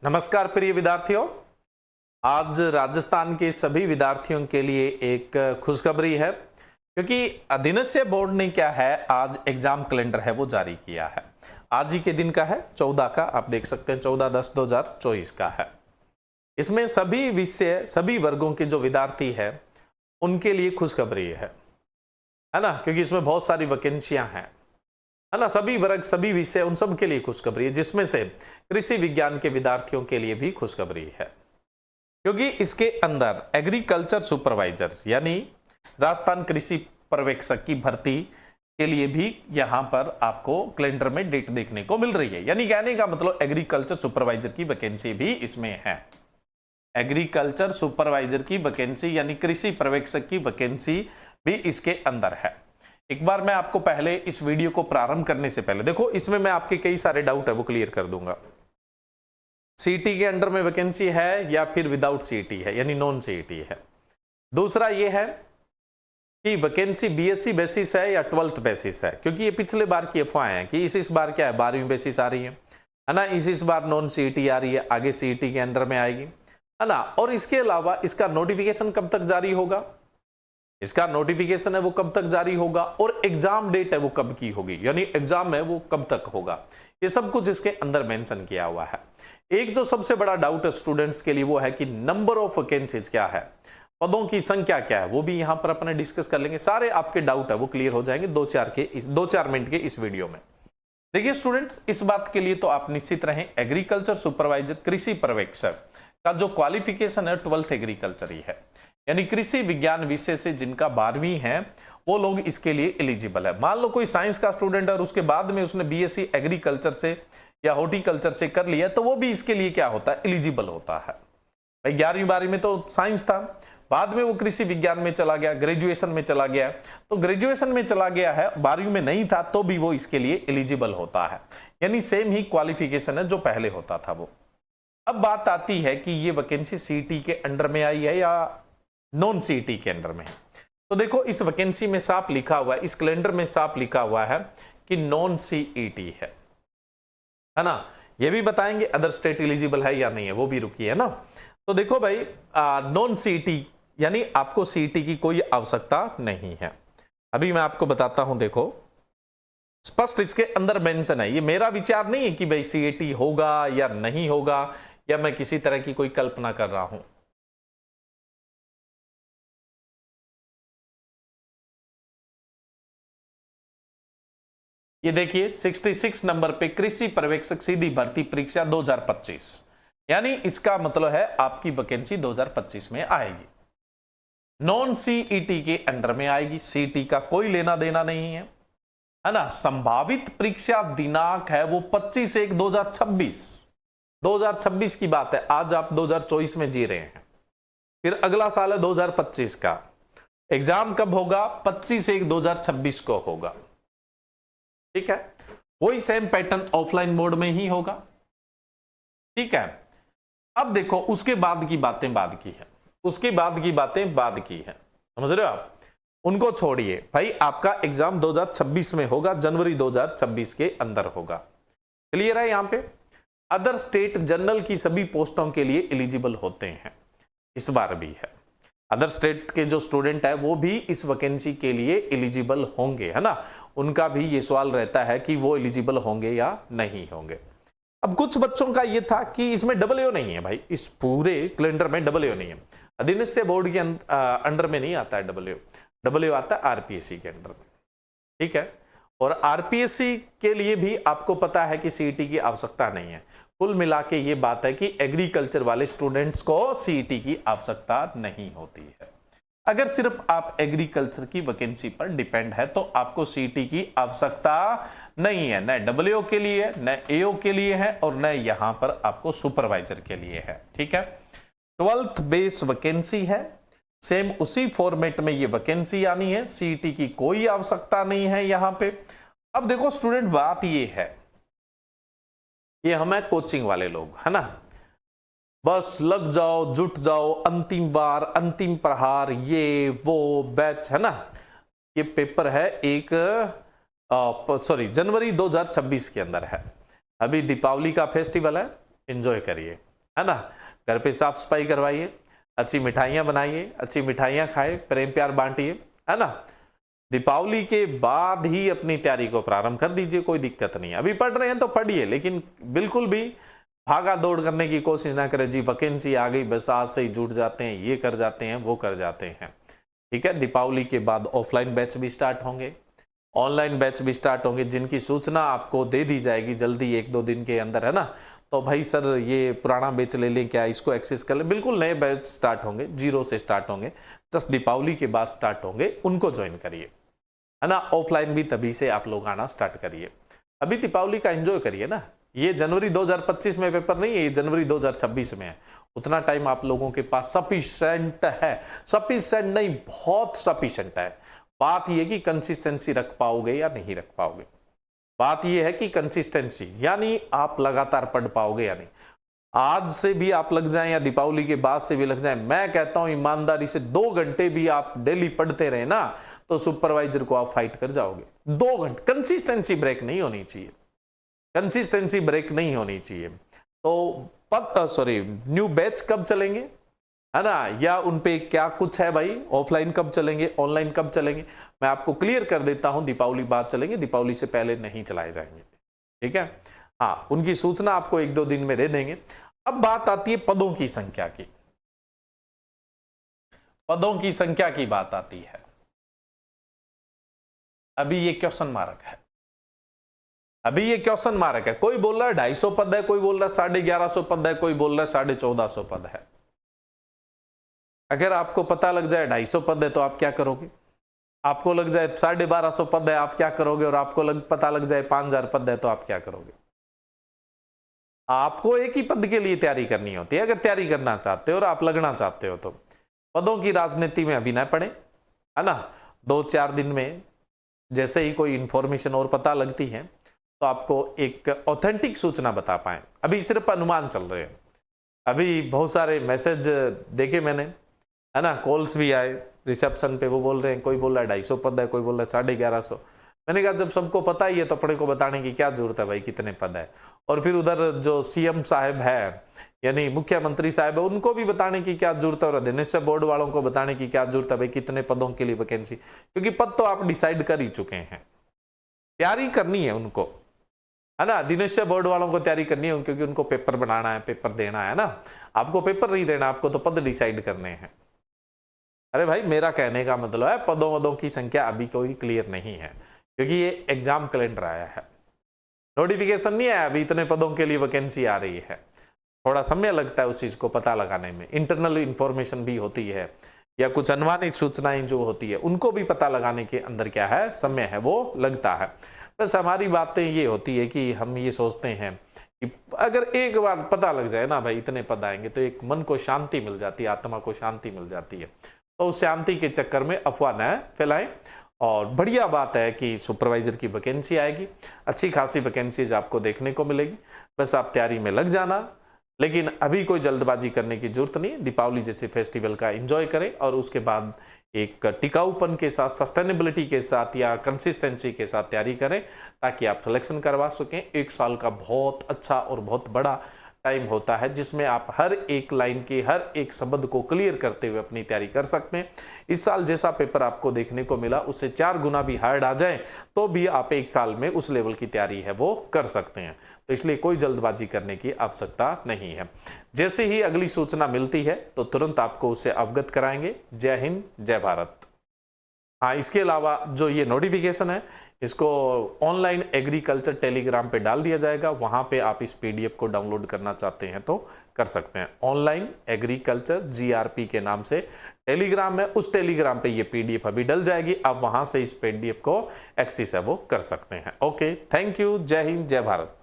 नमस्कार प्रिय विद्यार्थियों। आज राजस्थान के सभी विद्यार्थियों के लिए एक खुशखबरी है, क्योंकि अधीनस्थ्य बोर्ड ने क्या है, आज एग्जाम कैलेंडर है वो जारी किया है। आज ही के दिन का है, 14 का, आप देख सकते हैं 14/10/2024 का है। इसमें सभी विषय सभी वर्गों के जो विद्यार्थी है उनके लिए खुशखबरी है ना, क्योंकि इसमें बहुत सारी वैकेंसियां हैं, है ना। सभी वर्ग सभी विषय उन सब के लिए खुशखबरी है, जिसमें से कृषि विज्ञान के विद्यार्थियों के लिए भी खुशखबरी है, क्योंकि इसके अंदर एग्रीकल्चर सुपरवाइजर यानी राजस्थान कृषि पर्यवेक्षक की भर्ती के लिए भी यहां पर आपको कैलेंडर में डेट देखने को मिल रही है। यानी कहने का मतलब एग्रीकल्चर सुपरवाइजर की वैकेंसी भी इसमें है। एग्रीकल्चर सुपरवाइजर की वैकेंसी यानी कृषि पर्यवेक्षक की वैकेंसी भी इसके अंदर है। एक बार मैं आपको पहले इस वीडियो को प्रारंभ करने से पहले देखो, इसमें मैं आपके कई सारे डाउट है वो क्लियर कर दूंगा। सीईटी के अंडर में वैकेंसी है या फिर विदाउट सीईटी है, यानी नॉन सीईटी है। दूसरा ये है कि वैकेंसी बीएससी बेसिस है या 12th बेसिस है, क्योंकि ये पिछले बार की अफवाह है कि इस बार क्या है, 12वीं बेसिस आ रही है ना। इस बार नॉन सीईटी आ रही है, आगे सीईटी के अंडर में आएगी, है ना। और इसके अलावा इसका नोटिफिकेशन कब तक जारी होगा, इसका नोटिफिकेशन है वो कब तक जारी होगा, और एग्जाम डेट है वो कब की होगी, यानी एग्जाम है वो कब तक होगा, ये सब कुछ इसके अंदर मेंशन किया हुआ है। एक जो सबसे बड़ा डाउट है स्टूडेंट्स के लिए वो है कि नंबर ऑफ वैकेंसीज क्या है, पदों की संख्या क्या है, वो भी यहां पर अपने डिस्कस कर लेंगे। सारे आपके डाउट है वो क्लियर हो जाएंगे 2-4 मिनट के इस वीडियो में। देखिए स्टूडेंट्स, इस बात के लिए तो आप निश्चित रहें, एग्रीकल्चर सुपरवाइजर कृषि पर्यवेक्षक का जो क्वालिफिकेशन है 12th एग्रीकल्चर ही है, यानी कृषि विज्ञान विषय से जिनका 12वीं है वो लोग इसके लिए एलिजिबल है। मान लो कोई साइंस का स्टूडेंट है और उसके बाद में उसने बीएससी एग्रीकल्चर से या हॉर्टिकल्चर से कर लिया, तो वो भी इसके लिए क्या होता है, एलिजिबल होता है। भाई 11वीं-12वीं में तो साइंस था, बाद में वो कृषि विज्ञान में चला गया, ग्रेजुएशन में चला गया, तो ग्रेजुएशन में चला गया है, 12वीं में नहीं था तो भी वो इसके लिए एलिजिबल होता है, यानी सेम ही क्वालिफिकेशन है जो पहले होता था वो। अब बात आती है कि ये वैकेंसी सीईटी के अंडर में आई है या नॉन सीईटी के अंडर में है। तो देखो इस वैकेंसी में साफ लिखा हुआ है, इस कैलेंडर में साफ लिखा हुआ है कि नॉन सीईटी है ना। ये भी बताएंगे अदर स्टेट एलिजिबल है या नहीं है, वो भी रुकी है ना। तो देखो भाई, नॉन सीईटी यानी आपको सीईटी की कोई आवश्यकता नहीं है। अभी मैं आपको बताता हूं, देखो स्पष्ट इसके अंदर मेंशन है। ये मेरा विचार नहीं है कि भाई सीईटी होगा या नहीं होगा, या मैं किसी तरह की कोई कल्पना कर रहा हूं। ये देखिए 66 नंबर पे कृषि पर्यवेक्षक सीधी भर्ती परीक्षा 2025, यानी इसका मतलब है आपकी वैकेंसी 2025 में आएगी, नॉन सीईटी के अंडर में आएगी, सीईटी का कोई लेना देना नहीं है ना। संभावित परीक्षा दिनांक है वो 25/1/2026, 2026 की बात है। आज आप 2024 में जी रहे हैं, फिर अगला साल है 2025 का। एग्जाम कब होगा, 25/1/2026 को होगा, ठीक है। वही सेम पैटर्न ऑफलाइन मोड में ही होगा, ठीक है। अब देखो उसके बाद की बातें बाद की है, उसके बाद की बातें बाद की है, समझ रहे हो आप, उनको छोड़िए। भाई आपका एग्जाम 2026 में होगा, जनवरी 2026 के अंदर होगा, क्लियर है। यहां पे अदर स्टेट जनरल की सभी पोस्टों के लिए एलिजिबल होते हैं, इस बार भी है। अदर स्टेट के जो स्टूडेंट है वो भी इस वैकेंसी के लिए एलिजिबल होंगे, है ना। उनका भी ये सवाल रहता है कि वो एलिजिबल होंगे या नहीं होंगे। अब कुछ बच्चों का ये था कि इसमें डबल नहीं है, भाई इस पूरे कैलेंडर में डबल नहीं है, अधीनस्थ्य बोर्ड के अंडर में नहीं आता है डबल आता है आरपीएससी के अंडर में, ठीक है। और आरपीएससी के लिए भी आपको पता है कि सीईटी की आवश्यकता नहीं है। कुल मिला के ये बात है कि एग्रीकल्चर वाले स्टूडेंट्स को सीईटी की आवश्यकता नहीं होती है। अगर सिर्फ आप एग्रीकल्चर की वैकेंसी पर डिपेंड है तो आपको सीईटी की आवश्यकता नहीं है, न डब्ल्यूओ के लिए, न एओ के लिए है, और न यहां पर आपको सुपरवाइजर के लिए है, ठीक है। 12th बेस वैकेंसी है, सेम उसी फॉर्मेट में ये वैकेंसी आनी है, सीईटी की कोई आवश्यकता नहीं है यहां पे। अब देखो स्टूडेंट, बात ये है, ये हम है कोचिंग वाले लोग, है ना, बस लग जाओ जुट जाओ, अंतिम बार अंतिम प्रहार, ये वो बैच, है ना। ये पेपर है जनवरी 2026 के अंदर है। अभी दीपावली का फेस्टिवल है, एंजॉय करिए, है ना। घर पे साफ सफाई करवाइए, अच्छी मिठाइयाँ बनाइए, अच्छी मिठाइयाँ खाए, प्रेम प्यार बांटिए, है ना। दीपावली के बाद ही अपनी तैयारी को प्रारंभ कर दीजिए, कोई दिक्कत नहीं है। अभी पढ़ रहे हैं तो पढ़िए, लेकिन बिल्कुल भी भागा दौड़ करने की कोशिश ना करें। जी वैकेंसी आ गई, बस आज से ही जुट जाते हैं, ये कर जाते हैं, वो कर जाते हैं। ठीक है, दीपावली के बाद ऑफलाइन बैच भी स्टार्ट होंगे, ऑनलाइन बैच भी स्टार्ट होंगे, जिनकी सूचना आपको दे दी जाएगी जल्दी 1-2 दिन के अंदर, है ना। तो भाई सर ये पुराना बैच ले लें क्या, इसको एक्सेस कर लें, बिल्कुल नए बैच स्टार्ट होंगे, जीरो से स्टार्ट होंगे, जस्ट दीपावली के बाद स्टार्ट होंगे, उनको ज्वाइन करिए, है ना। ऑफलाइन भी तभी से आप लोग आना स्टार्ट करिए। अभी दीपावली का एंजॉय करिए ना, ये जनवरी 2025 में पेपर नहीं है, ये जनवरी 2026 में है। उतना टाइम आप लोगों के पास सफिशिएंट है, सफिशिएंट नहीं, बहुत सफिशिएंट है। बात यह कि कंसिस्टेंसी रख पाओगे या नहीं रख पाओगे, बात यह है कि कंसिस्टेंसी यानी आप लगातार पढ़ पाओगे या नहीं। आज से भी आप लग जाएं या दीपावली के बाद से भी लग जाएं, मैं कहता हूं ईमानदारी से 2 घंटे भी आप डेली पढ़ते रहे ना, तो सुपरवाइजर को आप फाइट कर जाओगे। 2 घंटे, कंसिस्टेंसी ब्रेक नहीं होनी चाहिए, कंसिस्टेंसी ब्रेक नहीं होनी चाहिए। तो न्यू बैच कब चलेंगे, है ना, या उनपे क्या कुछ है भाई, ऑफलाइन कब चलेंगे, ऑनलाइन कब चलेंगे, मैं आपको क्लियर कर देता हूं। दीपावली बाद चलेंगे, दीपावली से पहले नहीं चलाए जाएंगे, ठीक है। हाँ, उनकी सूचना आपको 1-2 दिन में दे देंगे। अब बात आती है पदों की संख्या की, पदों की संख्या की बात आती है। अभी ये क्वेश्चन मार्क है, अभी ये क्वेश्चन मार्क है। कोई बोल रहा है 250 पद है, कोई बोल रहा है 1150 पद है, कोई बोल रहा है 1450 पद है। अगर आपको पता लग जाए 250 पद है तो आप क्या करोगे, आपको लग जाए 1250 पद है आप क्या करोगे, और आपको पता लग जाए 5000 पद है तो आप क्या करोगे। आपको एक ही पद के लिए तैयारी करनी होती है, अगर तैयारी करना चाहते हो और आप लगना चाहते हो तो। पदों की राजनीति में अभी ना पड़े, है ना। 2-4 दिन में जैसे ही कोई इंफॉर्मेशन और पता लगती है तो आपको एक ऑथेंटिक सूचना बता पाए। अभी सिर्फ अनुमान चल रहे हैं, अभी बहुत सारे मैसेज देखे मैंने, है ना, कॉल्स भी आए रिसेप्शन पे, वो बोल रहे हैं, कोई बोल रहा है 250 पद है, कोई बोल रहा है 1150। मैंने कहा जब सबको पता ही है तो अपने को बताने की क्या जरूरत है भाई कितने पद है। और फिर उधर जो सीएम साहब है यानी मुख्यमंत्री साहब है, उनको भी बताने की क्या जरूरत है, और अधिनियम बोर्ड वालों को बताने की क्या जरूरत है भाई कितने पदों के लिए वैकेंसी, क्योंकि पद तो आप डिसाइड कर ही चुके हैं, तैयारी करनी है उनको, है ना। अधिनियम बोर्ड वालों को तैयारी करनी है क्योंकि उनको पेपर बनाना है, पेपर देना है ना। आपको पेपर नहीं देना, आपको तो पद डिसाइड करने हैं। अरे भाई मेरा कहने का मतलब है पदों की संख्या अभी कोई क्लियर नहीं है, क्योंकि ये एग्जाम कैलेंडर आया है, नोटिफिकेशन नहीं आया अभी इतने पदों के लिए वैकेंसी आ रही है। थोड़ा समय लगता है उस चीज को पता लगाने में, इंटरनल इंफॉर्मेशन भी होती है या कुछ अनुमानित सूचनाएं जो होती है उनको भी पता लगाने के अंदर क्या है समय है वो लगता है। बस हमारी बातें ये होती है कि हम ये सोचते हैं कि अगर एक बार पता लग जाए ना भाई इतने पद आएंगे तो एक मन को शांति मिल जाती है, आत्मा को शांति मिल जाती है। तो उस शांति के चक्कर में अफवाह न फैलाएं। और बढ़िया बात है कि सुपरवाइजर की वैकेंसी आएगी, अच्छी खासी वैकेंसीज आपको देखने को मिलेगी, बस आप तैयारी में लग जाना। लेकिन अभी कोई जल्दबाजी करने की जरूरत नहीं, दीपावली जैसे फेस्टिवल का एंजॉय करें और उसके बाद एक टिकाऊपन के साथ, सस्टेनेबिलिटी के साथ या कंसिस्टेंसी के साथ तैयारी करें ताकि आप सिलेक्शन करवा सकें। 1 साल का बहुत अच्छा और बहुत बड़ा टाइम होता है जिसमें आप हर एक लाइन के हर एक शब्द को क्लियर करते हुए अपनी तैयारी कर सकते हैं। इस साल जैसा पेपर आपको देखने को मिला उससे 4 गुना भी हार्ड आ जाए तो भी आप 1 साल में उस लेवल की तैयारी है वो कर सकते हैं। तो इसलिए कोई जल्दबाजी करने की आवश्यकता नहीं है। जैसे ही अगली सूचना मिलती है तो तुरंत आपको उसे अवगत कराएंगे। जय हिंद, जय भारत। हाँ, इसके अलावा जो ये नोटिफिकेशन है इसको ऑनलाइन एग्रीकल्चर टेलीग्राम पे डाल दिया जाएगा, वहां पे आप इस पीडीएफ को डाउनलोड करना चाहते हैं तो कर सकते हैं। ऑनलाइन एग्रीकल्चर जीआरपी के नाम से टेलीग्राम है, उस टेलीग्राम पे ये पीडीएफ अभी डल जाएगी, आप वहां से इस पीडीएफ को एक्सेस है वो कर सकते हैं। ओके, थैंक यू, जय हिंद, जय भारत।